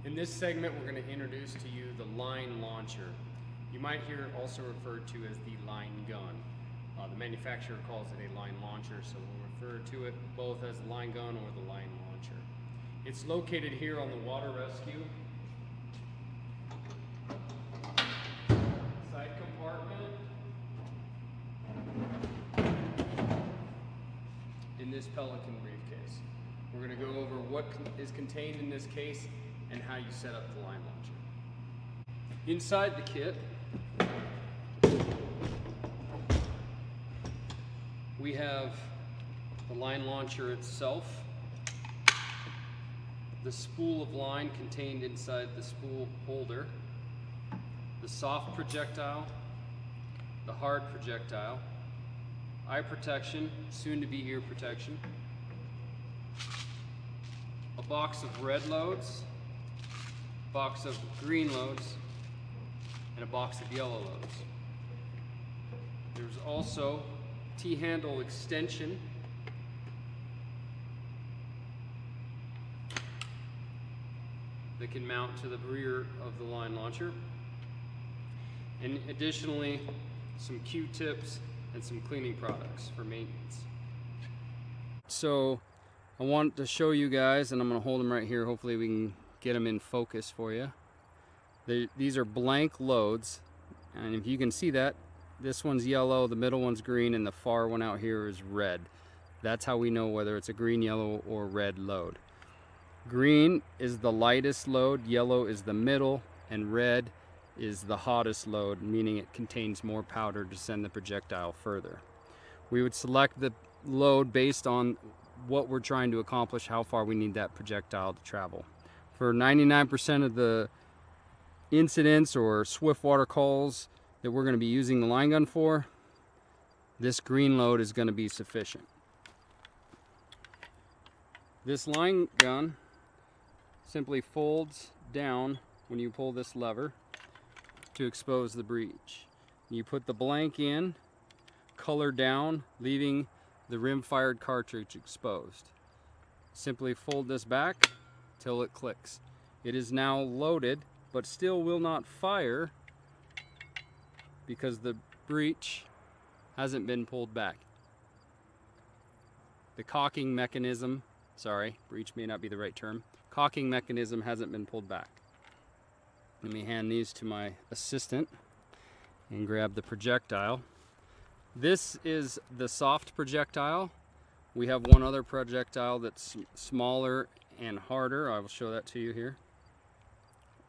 In this segment, we're going to introduce to you the line launcher. You might hear it also referred to as the line gun. The manufacturer calls it a line launcher, so we'll refer to it both as the line gun or the line launcher. It's located here on the water rescue side compartment in this Pelican briefcase. We're going to go over what is contained in this case and how you set up the line launcher. Inside the kit, we have the line launcher itself, the spool of line contained inside the spool holder, the soft projectile, the hard projectile, eye protection, soon to be ear protection, a box of red loads, a box of green loads, and a box of yellow loads. There's also T-handle extension that can mount to the rear of the line launcher, and additionally some Q-tips and some cleaning products for maintenance. So I want to show you guys, and I'm going to hold them right here, hopefully we can get them in focus for you. These are blank loads, and if you can see that, this one's yellow, the middle one's green, and the far one out here is red. That's how we know whether it's a green, yellow, or red load. Green is the lightest load, yellow is the middle, and red is the hottest load, meaning it contains more powder to send the projectile further. We would select the load based on what we're trying to accomplish, how far we need that projectile to travel. For 99% of the incidents or swift water calls that we're going to be using the line gun for, this green load is going to be sufficient. This line gun simply folds down when you pull this lever to expose the breech. You put the blank in, color down, leaving the rim-fired cartridge exposed. Simply fold this back till it clicks. It is now loaded, but still will not fire because the breech hasn't been pulled back. The cocking mechanism, sorry, breech may not be the right term, cocking mechanism hasn't been pulled back. Let me hand these to my assistant and grab the projectile. This is the soft projectile. We have one other projectile that's smaller and harder. I will show that to you here.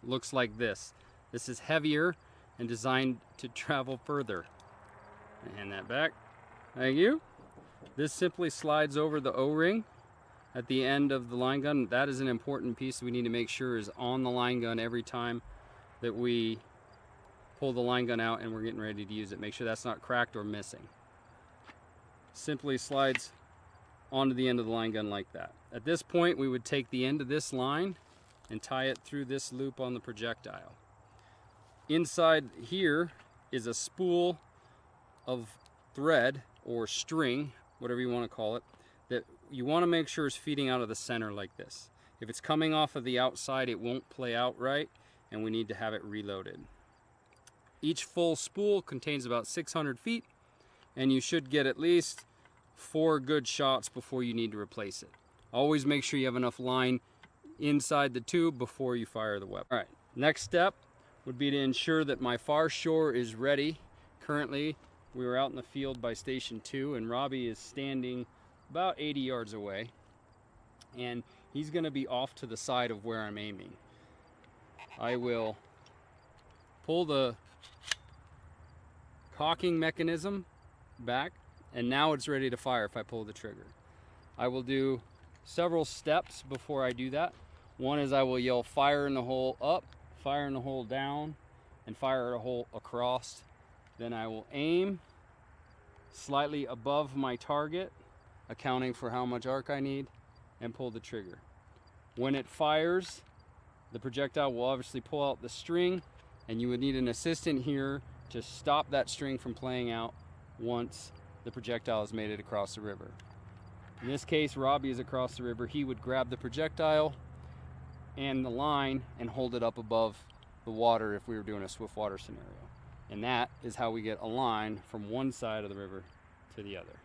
Looks like this. This is heavier and designed to travel further. Hand that back. Thank you. This simply slides over the O-ring at the end of the line gun. That is an important piece we need to make sure is on the line gun every time that we pull the line gun out and we're getting ready to use it. Make sure that's not cracked or missing. Simply slides onto the end of the line gun like that. At this point, we would take the end of this line and tie it through this loop on the projectile. Inside here is a spool of thread or string, whatever you want to call it, that you want to make sure is feeding out of the center like this. If it's coming off of the outside, it won't play out right, and we need to have it reloaded. Each full spool contains about 600 feet, and you should get at least 4 good shots before you need to replace it. Always make sure you have enough line inside the tube before you fire the weapon. All right, next step would be to ensure that my far shore is ready. Currently, we were out in the field by Station 2, and Robbie is standing about 80 yards away, and he's going to be off to the side of where I'm aiming. I will pull the cocking mechanism back, and now it's ready to fire if I pull the trigger. I will do several steps before I do that. One is I will yell fire in the hole up, fire in the hole down, and fire a hole across. Then I will aim slightly above my target, accounting for how much arc I need, and pull the trigger. When it fires, the projectile will obviously pull out the string, and you would need an assistant here to stop that string from playing out once the projectile has made it across the river. In this case, Robbie is across the river. He would grab the projectile, and the line and hold it up above the water if we were doing a swift water scenario. And that is how we get a line from one side of the river to the other.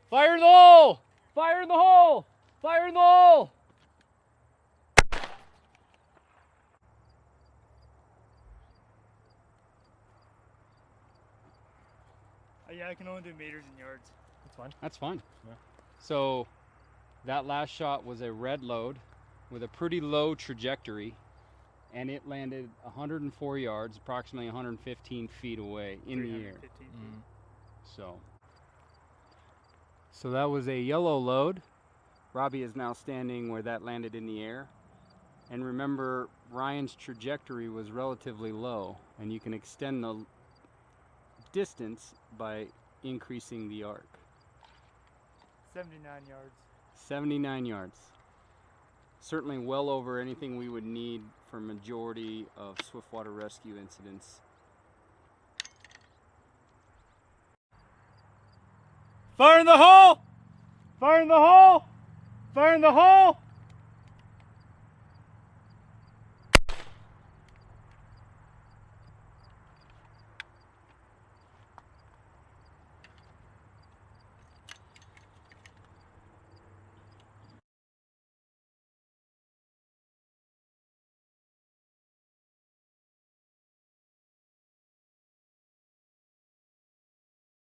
Fire in the hole! Fire in the hole! Fire in the hole! Yeah, I can only do meters and yards. That's fine. That's fine. Yeah. So that last shot was a red load with a pretty low trajectory, and it landed 104 yards, approximately 115 feet away in the air. 315 feet. So that was a yellow load. Robbie is now standing where that landed in the air. And remember, Ryan's trajectory was relatively low, and you can extend the distance by increasing the arc. 79 yards. 79 yards. Certainly well over anything we would need for majority of swiftwater rescue incidents. Fire in the hole! Fire in the hole! Fire in the hole!